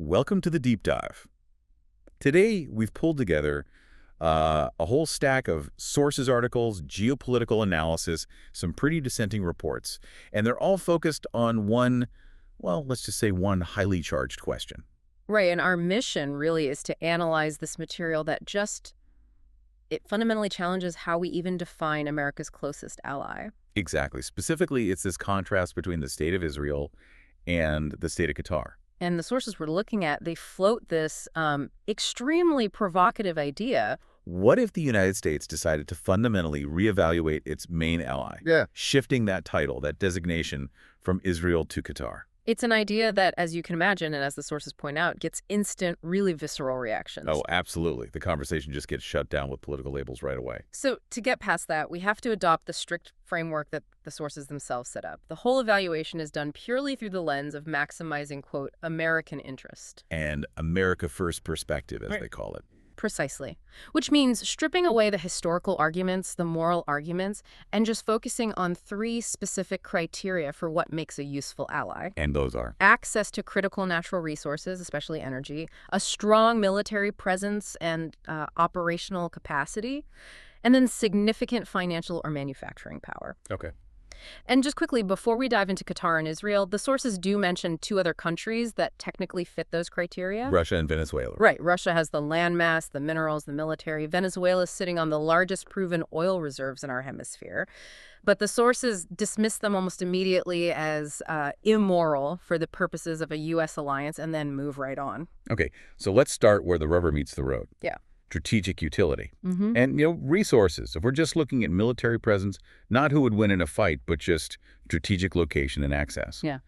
Welcome to the Deep Dive. Today, we've pulled together a whole stack of sources articles, geopolitical analysis, some pretty dissenting reports, and they're all focused on one, well, let's just say one highly charged question. Right, and our mission really is to analyze this material it fundamentally challenges how we even define America's closest ally. Exactly. Specifically, it's this contrast between the state of Israel and the state of Qatar. And the sources we're looking at, they float this extremely provocative idea. What if the United States decided to fundamentally reevaluate its main ally, shifting that title, that designation, from Israel to Qatar? It's an idea that, as you can imagine, and as the sources point out, gets instant, really visceral reactions. Oh, absolutely. The conversation just gets shut down with political labels right away. So to get past that, we have to adopt the strict framework that the sources themselves set up. The whole evaluation is done purely through the lens of maximizing, quote, American interest. And America First perspective, as they call it. Precisely. Which means stripping away the historical arguments, the moral arguments, and just focusing on three specific criteria for what makes a useful ally. And those are? Access to critical natural resources, especially energy, a strong military presence and operational capacity, and then significant financial or manufacturing power. Okay. And just quickly, before we dive into Qatar and Israel, the sources do mention two other countries that technically fit those criteria. Russia and Venezuela. Right. Russia has the landmass, the minerals, the military. Venezuela is sitting on the largest proven oil reserves in our hemisphere. But the sources dismiss them almost immediately as immoral for the purposes of a U.S. alliance and then move right on. Okay, so let's start where the rubber meets the road. Yeah. Strategic utility. Mm-hmm. And, resources. If we're just looking at military presence, not who would win in a fight, but just strategic location and access. Yeah.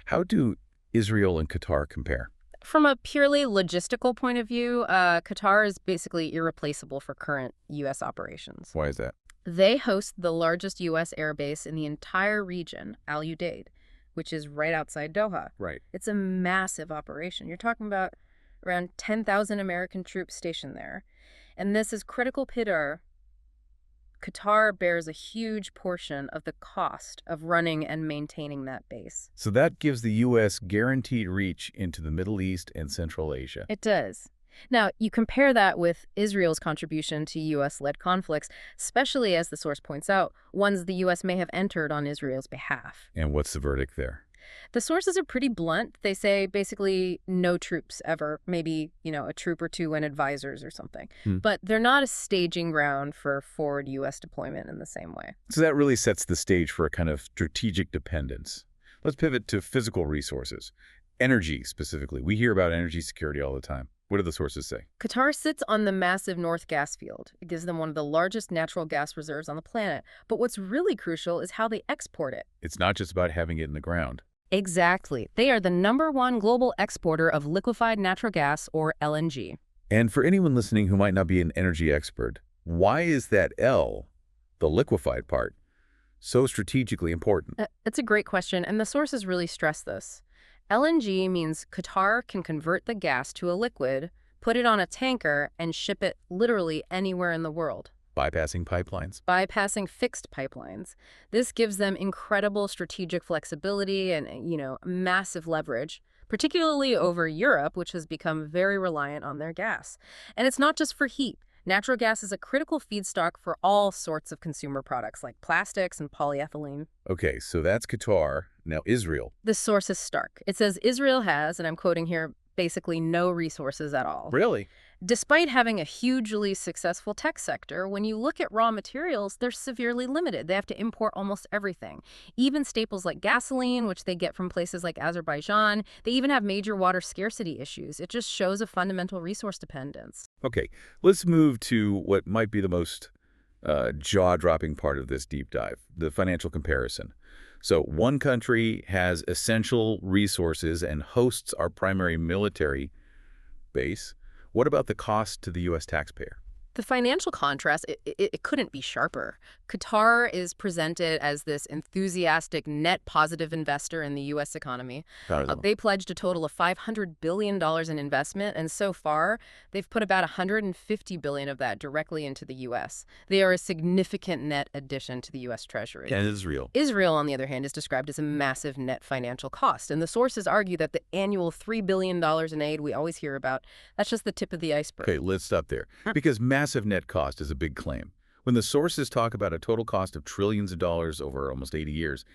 How do Israel and Qatar compare? From a purely logistical point of view, Qatar is basically irreplaceable for current U.S. operations. Why is that? They host the largest U.S. airbase in the entire region, Al Udeid, which is right outside Doha. Right. It's a massive operation. You're talking about around 10,000 American troops stationed there. And this is critical pitter. Qatar bears a huge portion of the cost of running and maintaining that base. So that gives the U.S. guaranteed reach into the Middle East and Central Asia. It does. Now, you compare that with Israel's contribution to U.S.-led conflicts, especially, as the source points out, ones the U.S. may have entered on Israel's behalf. And what's the verdict there? The sources are pretty blunt. They say basically no troops ever, maybe, a troop or two and advisors or something. But they're not a staging ground for forward U.S. deployment in the same way. So that really sets the stage for a kind of strategic dependence. Let's pivot to physical resources. Energy, specifically. We hear about energy security all the time. What do the sources say? Qatar sits on the massive North Gas Field. It gives them one of the largest natural gas reserves on the planet. But what's really crucial is how they export it. It's not just about having it in the ground. Exactly. They are the #1 global exporter of liquefied natural gas, or LNG. And for anyone listening who might not be an energy expert, why is that L, the liquefied part, so strategically important? It's a great question, and the sources really stress this. LNG means Qatar can convert the gas to a liquid, put it on a tanker, and ship it literally anywhere in the world. Bypassing pipelines. Bypassing fixed pipelines. This gives them incredible strategic flexibility and, massive leverage, particularly over Europe, which has become very reliant on their gas. And it's not just for heat. Natural gas is a critical feedstock for all sorts of consumer products like plastics and polyethylene. Okay, so that's Qatar. Now Israel. The source is stark. It says Israel has, and I'm quoting here, basically no resources at all. Really? Despite having a hugely successful tech sector, when you look at raw materials, they're severely limited. They have to import almost everything. Even staples like gasoline, which they get from places like Azerbaijan. They even have major water scarcity issues. It just shows a fundamental resource dependence. Okay, let's move to what might be the most jaw-dropping part of this deep dive, the financial comparison. So one country has essential resources and hosts our primary military base. What about the cost to the U.S. taxpayer? The financial contrast, it couldn't be sharper. Qatar is presented as this enthusiastic net positive investor in the U.S. economy. Thousand. They pledged a total of $500 billion in investment, and so far, they've put about $150 billion of that directly into the U.S. They are a significant net addition to the U.S. Treasury. And Israel. Israel, on the other hand, is described as a massive net financial cost, and the sources argue that the annual $3 billion in aid we always hear about, that's just the tip of the iceberg. Okay, let's stop there. Because massive net cost is a big claim. When the sources talk about a total cost of trillions of dollars over almost 80 years,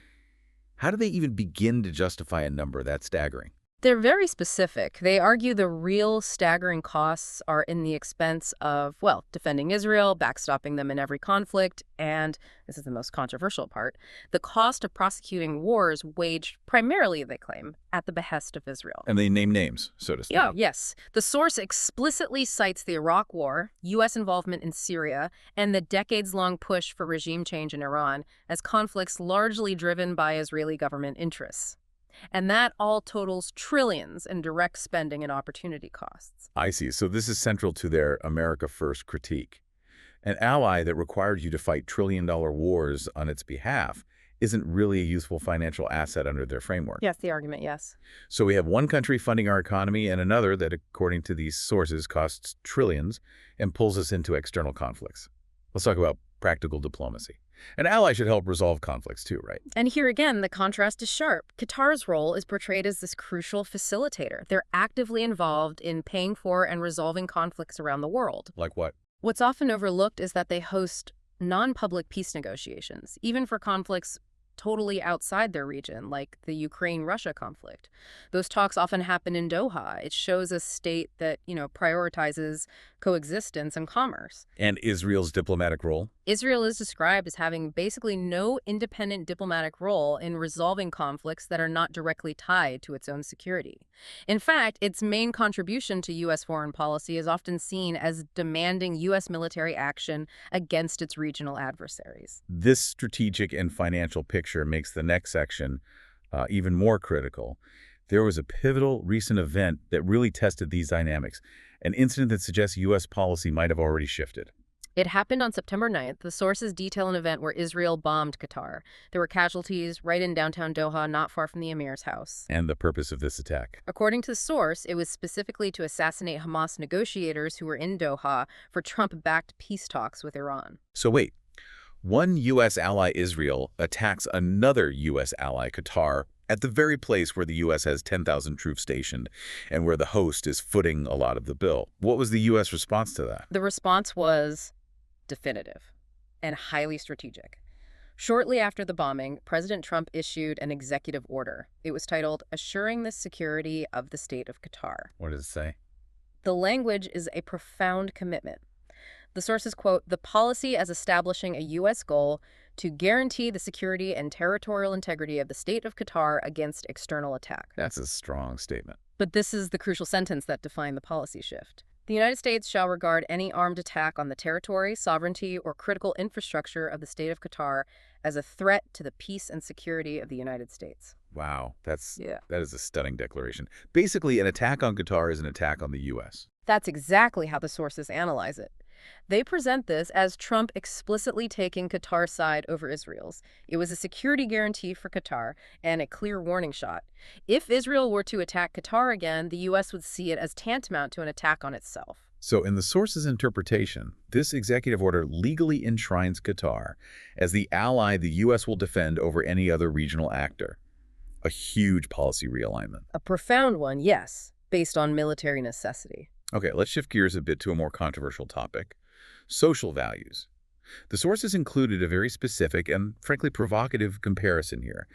how do they even begin to justify a number that staggering? They're very specific. They argue the real staggering costs are in the expense of, well, defending Israel, backstopping them in every conflict, and, this is the most controversial part, the cost of prosecuting wars waged primarily, they claim, at the behest of Israel. And they name names, so to speak. Yeah, yes. The source explicitly cites the Iraq War, U.S. involvement in Syria, and the decades-long push for regime change in Iran as conflicts largely driven by Israeli government interests. And that all totals trillions in direct spending and opportunity costs. I see. So this is central to their America First critique. An ally that required you to fight trillion-dollar wars on its behalf isn't really a useful financial asset under their framework. Yes, the argument, yes. So we have one country funding our economy and another that, according to these sources, costs trillions and pulls us into external conflicts. Let's talk about practical diplomacy. An ally should help resolve conflicts too, right? And here again, the contrast is sharp. Qatar's role is portrayed as this crucial facilitator. They're actively involved in paying for and resolving conflicts around the world. Like what? What's often overlooked is that they host non-public peace negotiations, even for conflicts totally outside their region, like the Ukraine-Russia conflict. Those talks often happen in Doha. It shows a state that, prioritizes coexistence and commerce. And Israel's diplomatic role? Israel is described as having basically no independent diplomatic role in resolving conflicts that are not directly tied to its own security. In fact, its main contribution to U.S. foreign policy is often seen as demanding U.S. military action against its regional adversaries. This strategic and financial picture makes the next section even more critical. There was a pivotal recent event that really tested these dynamics, an incident that suggests U.S. policy might have already shifted. It happened on September 9th. The sources detail an event where Israel bombed Qatar. There were casualties right in downtown Doha, not far from the emir's house. And the purpose of this attack? According to the source, it was specifically to assassinate Hamas negotiators who were in Doha for Trump-backed peace talks with Iran. So wait, one U.S. ally, Israel, attacks another U.S. ally, Qatar, at the very place where the U.S. has 10,000 troops stationed and where the host is footing a lot of the bill. What was the U.S. response to that? The response was definitive and highly strategic. Shortly after the bombing, President Trump issued an executive order. It was titled, "Assuring the Security of the State of Qatar." What does it say? The language is a profound commitment. The sources quote, "The policy as establishing a U.S. goal to guarantee the security and territorial integrity of the state of Qatar against external attack." That's a strong statement. But this is the crucial sentence that defined the policy shift. The United States shall regard any armed attack on the territory, sovereignty, or critical infrastructure of the state of Qatar as a threat to the peace and security of the United States. Wow, that is a stunning declaration. Basically, an attack on Qatar is an attack on the U.S. That's exactly how the sources analyze it. They present this as Trump explicitly taking Qatar's side over Israel's. It was a security guarantee for Qatar and a clear warning shot. If Israel were to attack Qatar again, the U.S. would see it as tantamount to an attack on itself. So in the source's interpretation, this executive order legally enshrines Qatar as the ally the U.S. will defend over any other regional actor. A huge policy realignment. A profound one, yes, based on military necessity. Okay, let's shift gears a bit to a more controversial topic, social values. The sources included a very specific and, frankly, provocative comparison here.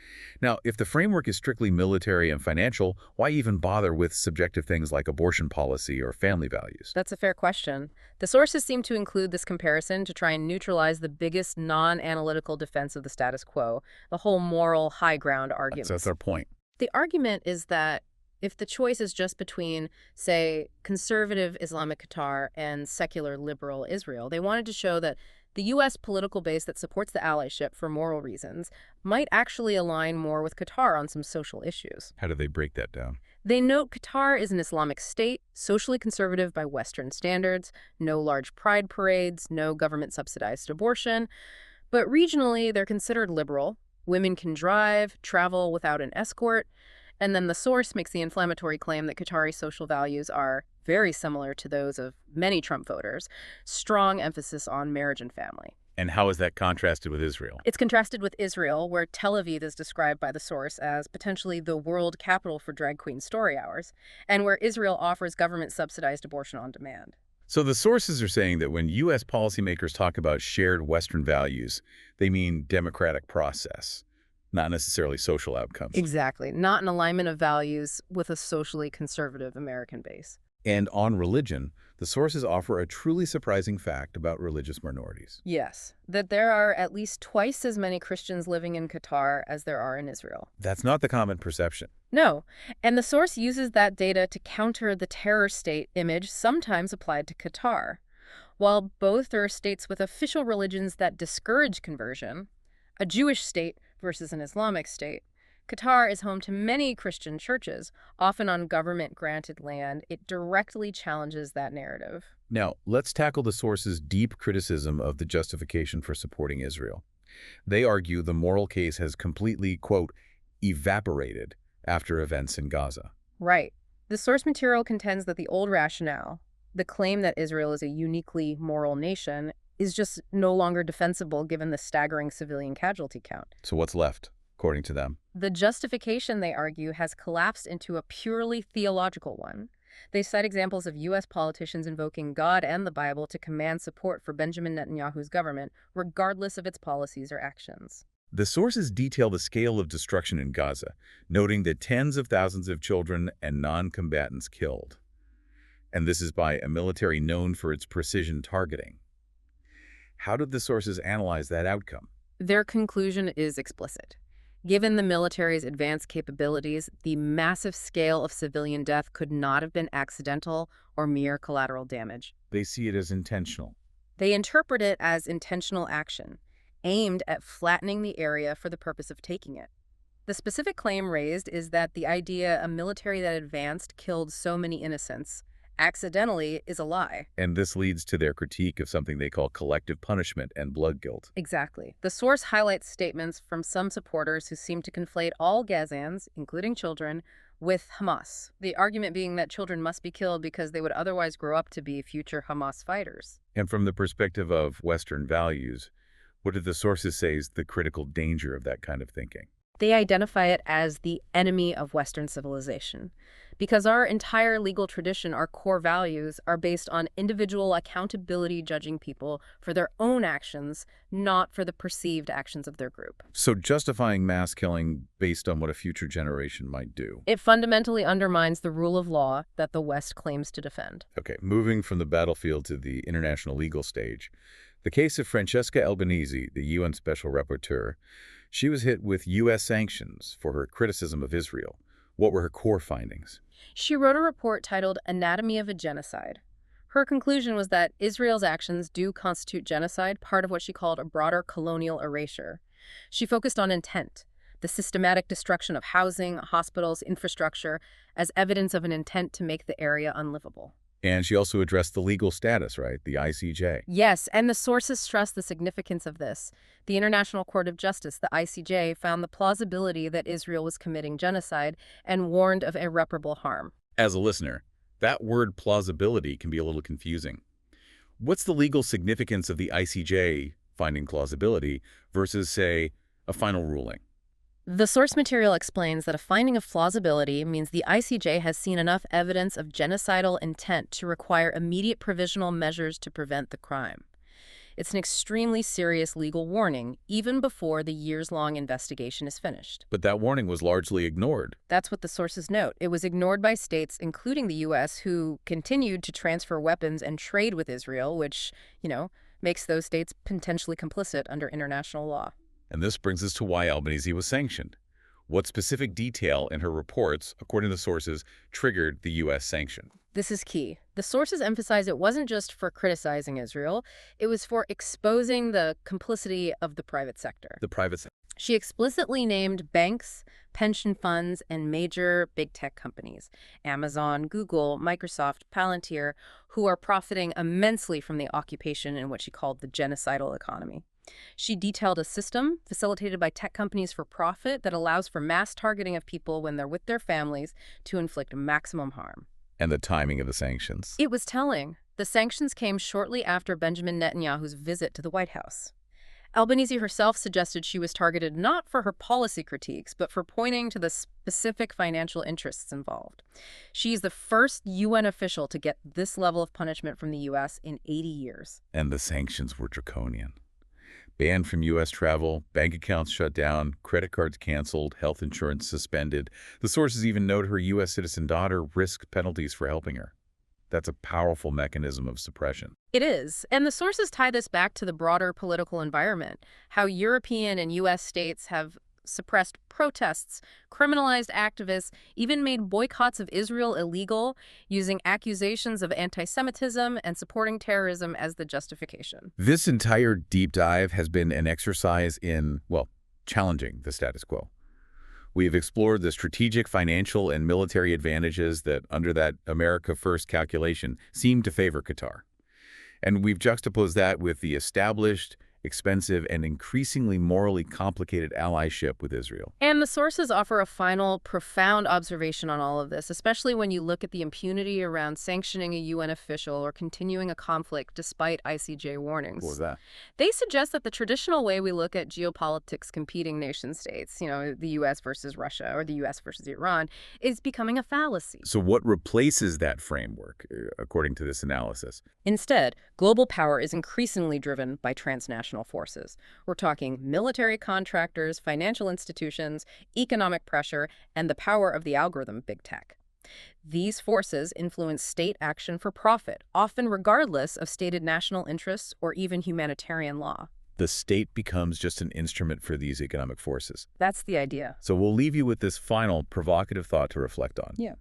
Now, if the framework is strictly military and financial, why even bother with subjective things like abortion policy or family values? That's a fair question. The sources seem to include this comparison to try and neutralize the biggest non-analytical defense of the status quo, the whole moral high ground argument. That's our point. The argument is that if the choice is just between, say, conservative Islamic Qatar and secular liberal Israel, they wanted to show that the U.S. political base that supports the allyship for moral reasons might actually align more with Qatar on some social issues. How do they break that down? They note Qatar is an Islamic state, socially conservative by Western standards, no large pride parades, no government-subsidized abortion, but regionally they're considered liberal. Women can drive, travel without an escort, and then the source makes the inflammatory claim that Qatari social values are very similar to those of many Trump voters, strong emphasis on marriage and family. And how is that contrasted with Israel? It's contrasted with Israel, where Tel Aviv is described by the source as potentially the world capital for drag queen story hours, and where Israel offers government-subsidized abortion on demand. So the sources are saying that when U.S. policymakers talk about shared Western values, they mean democratic process, not necessarily social outcomes. Exactly. Not an alignment of values with a socially conservative American base. And on religion, the sources offer a truly surprising fact about religious minorities. Yes, that there are at least twice as many Christians living in Qatar as there are in Israel. That's not the common perception. No, and the source uses that data to counter the terror state image sometimes applied to Qatar. While both are states with official religions that discourage conversion, a Jewish state versus an Islamic state, Qatar is home to many Christian churches, often on government-granted land. It directly challenges that narrative. Now, let's tackle the source's deep criticism of the justification for supporting Israel. They argue the moral case has completely, quote, evaporated after events in Gaza. Right. The source material contends that the old rationale, the claim that Israel is a uniquely moral nation, is just no longer defensible given the staggering civilian casualty count. So what's left, according to them? The justification, they argue, has collapsed into a purely theological one. They cite examples of U.S. politicians invoking God and the Bible to command support for Benjamin Netanyahu's government, regardless of its policies or actions. The sources detail the scale of destruction in Gaza, noting that tens of thousands of children and non-combatants killed. And this is by a military known for its precision targeting. How did the sources analyze that outcome? Their conclusion is explicit. Given the military's advanced capabilities, the massive scale of civilian death could not have been accidental or mere collateral damage. They see it as intentional. They interpret it as intentional action, aimed at flattening the area for the purpose of taking it. The specific claim raised is that the idea a military that advanced killed so many innocents accidentally is a lie. And this leads to their critique of something they call collective punishment and blood guilt. Exactly. The source highlights statements from some supporters who seem to conflate all Gazans, including children, with Hamas. The argument being that children must be killed because they would otherwise grow up to be future Hamas fighters. And from the perspective of Western values, what do the sources say is the critical danger of that kind of thinking? They identify it as the enemy of Western civilization. Because our entire legal tradition, our core values, are based on individual accountability, judging people for their own actions, not for the perceived actions of their group. So justifying mass killing based on what a future generation might do. It fundamentally undermines the rule of law that the West claims to defend. Okay, moving from the battlefield to the international legal stage, the case of Francesca Albanese, the UN Special Rapporteur, she was hit with U.S. sanctions for her criticism of Israel. What were her core findings? She wrote a report titled Anatomy of a Genocide. Her conclusion was that Israel's actions do constitute genocide, part of what she called a broader colonial erasure. She focused on intent, the systematic destruction of housing, hospitals, infrastructure, as evidence of an intent to make the area unlivable. And she also addressed the legal status, right? The ICJ. Yes, and the sources stress the significance of this. The International Court of Justice, the ICJ, found the plausibility that Israel was committing genocide and warned of irreparable harm. As a listener, that word plausibility can be a little confusing. What's the legal significance of the ICJ finding plausibility versus, say, a final ruling? The source material explains that a finding of plausibility means the ICJ has seen enough evidence of genocidal intent to require immediate provisional measures to prevent the crime. It's an extremely serious legal warning, even before the years-long investigation is finished. But that warning was largely ignored. That's what the sources note. It was ignored by states, including the U.S., who continued to transfer weapons and trade with Israel, which, makes those states potentially complicit under international law. And this brings us to why Albanese was sanctioned. What specific detail in her reports, according to sources, triggered the U.S. sanction? This is key. The sources emphasize it wasn't just for criticizing Israel, it was for exposing the complicity of the private sector. The private sector. She explicitly named banks, pension funds, and major big tech companies, Amazon, Google, Microsoft, Palantir, who are profiting immensely from the occupation in what she called the genocidal economy. She detailed a system facilitated by tech companies for profit that allows for mass targeting of people when they're with their families to inflict maximum harm. And the timing of the sanctions. It was telling. The sanctions came shortly after Benjamin Netanyahu's visit to the White House. Albanese herself suggested she was targeted not for her policy critiques, but for pointing to the specific financial interests involved. She's the first UN official to get this level of punishment from the U.S. in 80 years. And the sanctions were draconian. Banned from U.S. travel, bank accounts shut down, credit cards canceled, health insurance suspended. The sources even note her U.S. citizen daughter risked penalties for helping her. That's a powerful mechanism of suppression. It is, and the sources tie this back to the broader political environment, how European and U.S. states have suppressed protests, criminalized activists, even made boycotts of Israel illegal, using accusations of anti-Semitism and supporting terrorism as the justification. This entire deep dive has been an exercise in, well, challenging the status quo. We have explored the strategic, financial, and military advantages that, under that America First calculation, seem to favor Qatar. And we've juxtaposed that with the established, expensive, and increasingly morally complicated allyship with Israel. And the sources offer a final, profound observation on all of this, especially when you look at the impunity around sanctioning a UN official or continuing a conflict despite ICJ warnings. What was that? They suggest that the traditional way we look at geopolitics competing nation states, the U.S. versus Russia or the U.S. versus Iran, is becoming a fallacy. So what replaces that framework, according to this analysis? Instead, global power is increasingly driven by transnational forces. We're talking military contractors, financial institutions, economic pressure, and the power of the algorithm big tech. These forces influence state action for profit, often regardless of stated national interests or even humanitarian law. The state becomes just an instrument for these economic forces. That's the idea. So we'll leave you with this final provocative thought to reflect on. Yeah.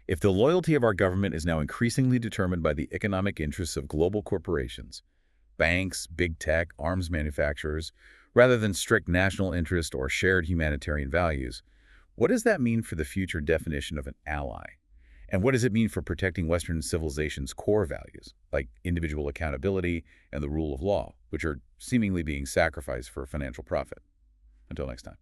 If the loyalty of our government is now increasingly determined by the economic interests of global corporations, banks, big tech, arms manufacturers, rather than strict national interest or shared humanitarian values, what does that mean for the future definition of an ally? And what does it mean for protecting Western civilization's core values, like individual accountability and the rule of law, which are seemingly being sacrificed for financial profit? Until next time.